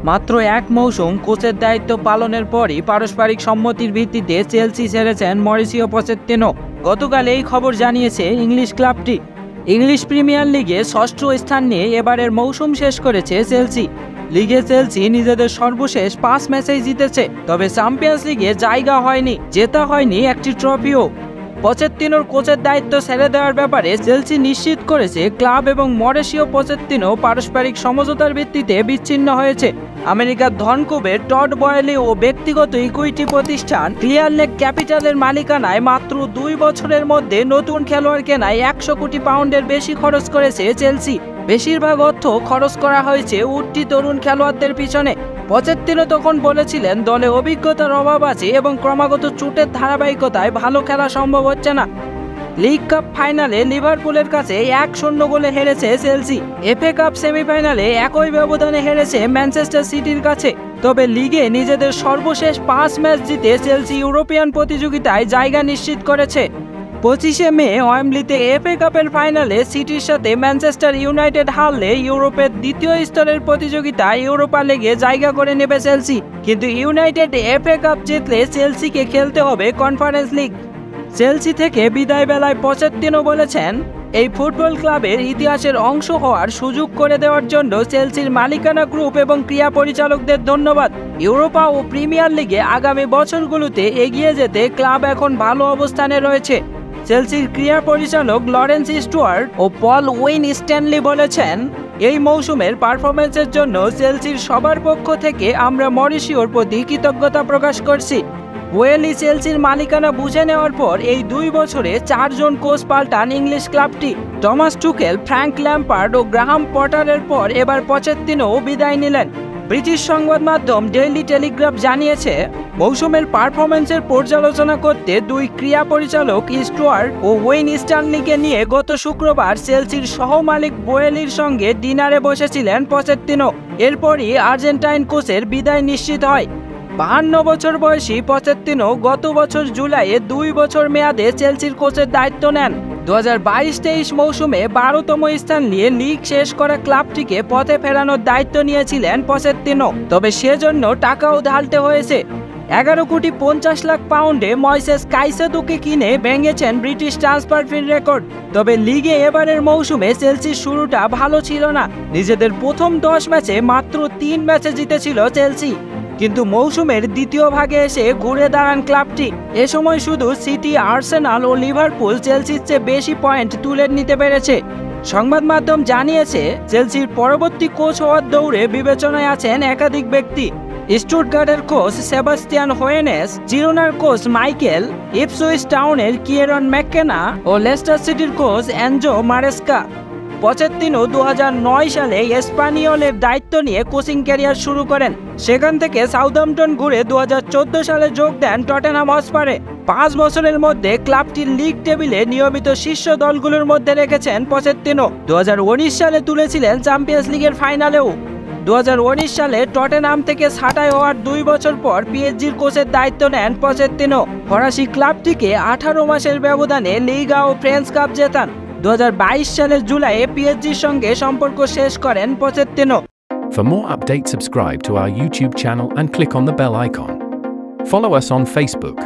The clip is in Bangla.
মাত্র এক মৌসুম কোচের দায়িত্ব পালনের পরই পারস্পরিক সম্মতির ভিত্তিতে চেলসি ছেড়েছেন মরিসিও পচেত্তিনো। গতকাল এই খবর জানিয়েছে ইংলিশ ক্লাবটি। ইংলিশ প্রিমিয়ার লিগে ষষ্ঠ স্থান নিয়ে এবারের মৌসুম শেষ করেছে চেলসি। লিগে চেলসি নিজেদের সর্বশেষ 5 ম্যাচেই জিতেছে, তবে চ্যাম্পিয়ন্স লিগে জায়গা হয়নি, জেতা হয়নি একটি ট্রফিও। পচেত্তিনোর কোচের দায়িত্ব ছেড়ে দেওয়ার ব্যাপারে চেলসি নিশ্চিত করেছে ক্লাব এবং মরিসিও পচেত্তিনো পারস্পরিক সমঝোতার ভিত্তিতে বিচ্ছিন্ন হয়েছে। আমেরিকার ধনকুবের টড বয়েলি ও ব্যক্তিগত ইকুইটি প্রতিষ্ঠান ক্লিয়ার লেক ক্যাপিটালের মালিকানায় মাত্র 2 বছরের মধ্যে নতুন খেলোয়াড় কেনায় 100 কোটি পাউন্ডের বেশি খরচ করেছে চেলসি। বেশিরভাগ অর্থ খরচ করা হয়েছে উঠতি তরুণ খেলোয়াড়দের পিছনে। পচেত্তিনো তখন বলেছিলেন দলে অভিজ্ঞতার অভাব আছে এবং ক্রমাগত চোটের ধারাবাহিকতায় ভালো খেলা সম্ভব হচ্ছে না। লিগ কাপ ফাইনালে লিভারপুলের কাছে 1-0 গোলে হেরেছে চেলসি। এফএ কাপ সেমিফাইনালে একই ব্যবধানে হেরেছে ম্যানচেস্টার সিটির কাছে। তবে লিগে নিজেদের সর্বশেষ 5 ম্যাচ জিতে চেলসি ইউরোপিয়ান প্রতিযোগিতায় জায়গা নিশ্চিত করেছে। 25শে মে ওয়েম্বলিতে এফএ কাপের ফাইনালে সিটির সাথে ম্যানচেস্টার ইউনাইটেড হারলে ইউরোপের দ্বিতীয় স্তরের প্রতিযোগিতায় ইউরোপা লিগে জায়গা করে নেবে চেলসি। কিন্তু ইউনাইটেড এফএ কাপ জিতলে চেলসিকে খেলতে হবে কনফারেন্স লিগ। চেলসি থেকে বিদায় বেলায় পচেত্তিনো বলেছেন, এই ফুটবল ক্লাবের ইতিহাসের অংশ হওয়ার সুযোগ করে দেওয়ার জন্য চেলসির মালিকানা গ্রুপ এবং ক্রীড়া পরিচালকদের ধন্যবাদ। ইউরোপা ও প্রিমিয়ার লিগে আগামী বছরগুলোতে এগিয়ে যেতে ক্লাব এখন ভালো অবস্থানে রয়েছে। চেলসির ক্রীড়া পরিচালক লরেন্স স্টুয়ার্ট ও পল উইন স্ট্যানলি বলেছেন, এই মৌসুমের পারফরম্যান্সের জন্য চেলসির সবার পক্ষ থেকে আমরা মরিসিওর প্রতি কৃতজ্ঞতা প্রকাশ করছি। ওয়েলি চেলসির মালিকানা বুঝে নেওয়ার পর এই 2 বছরে 4 জন কোচ পাল্টান ইংলিশ ক্লাবটি। টমাস টুকেল, ফ্র্যাঙ্ক ল্যাম্পার্ড ও গ্রাহাম পটারের পর এবার পচেত্তিনো বিদায় নিলেন। ব্রিটিশ সংবাদ মাধ্যম ডেইলি টেলিগ্রাফ জানিয়েছে, মৌসুমের পারফরম্যান্সের পর্যালোচনা করতে 2 ক্রীড়া পরিচালক স্টুয়ার্ট ও ওয়েন স্ট্যানলিকে নিয়ে গত শুক্রবার চেলসির সহমালিক বোয়েলির সঙ্গে ডিনারে বসেছিলেন পচেত্তিনো। এরপরই আর্জেন্টাইন কোচের বিদায় নিশ্চিত হয়। 52 বছর বয়সী পচেত্তিনো গত বছর জুলাইয়ে 2 বছর মেয়াদে চেলসির কোচের দায়িত্ব নেন। 2022-23 মৌসুমে 12তম স্থান নিয়ে লিগ শেষ করা ক্লাবটিকে পথে ফেরানোর দায়িত্ব নিয়েছিলেন পচেত্তিনো। তবে সেজন্য টাকাও ঢালতে হয়েছে। 11,50,00,000 পাউন্ডে ময়সেস কাইসেদোকে কিনে ভেঙেছেন ব্রিটিশ ট্রান্সফার ফির রেকর্ড। তবে লিগে এবারের মৌসুমে চেলসির শুরুটা ভালো ছিল না। নিজেদের প্রথম 10 ম্যাচে মাত্র 3 ম্যাচে জিতেছিল চেলসি। কিন্তু মৌসুমের দ্বিতীয় ভাগে এসে ঘুরে দাঁড়ান ক্লাবটি। এ সময় শুধু সিটি, আর্সেনাল ও লিভারপুল চেলসির চেয়ে বেশি পয়েন্ট তুলে নিতে পেরেছে। সংবাদ মাধ্যম জানিয়েছে, চেলসির পরবর্তী কোচ হওয়ার দৌড়ে বিবেচনায় আছেন একাধিক ব্যক্তি। স্টুটগার্টের কোচ সেবাস্টিয়ান হোয়েনেস, জিরোনার কোচ মাইকেল, ইপসুইচ টাউনের কিয়েরন ম্যাককেনা ও লেস্টার সিটির কোচ এনজো মারেস্কা। পচেত্তিনো 2009 সালে এসপানিওলের দায়িত্ব নিয়ে কোচিং ক্যারিয়ার শুরু করেন। সেখান থেকে সাউদাম্পটন ঘুরে 2014 সালে যোগ দেন টটেনহাম হটস্পারে। 5 বছরের মধ্যে ক্লাবটির লিগ টেবিলে নিয়মিত শীর্ষ দলগুলোর মধ্যে রেখেছেন পচেত্তিনো। 2019 সালে তুলেছিলেন চ্যাম্পিয়ন্স লিগের ফাইনালেও। 2019 সালে টটেনহাম থেকে ছাঁটাই হওয়ার 2 বছর পর পিএসজির কোচের দায়িত্ব নেন পচেত্তিনো। ফরাসি ক্লাবটিকে 18 মাসের ব্যবধানে লিগা ও ফ্রেঞ্চ কাপ জেতান। 2022 সালের জুলাইয়ে পিএসজির সঙ্গে সম্পর্ক শেষ করেন Pochettino. For more updates, subscribe to our YouTube channel and click on the bell icon. Follow us on Facebook.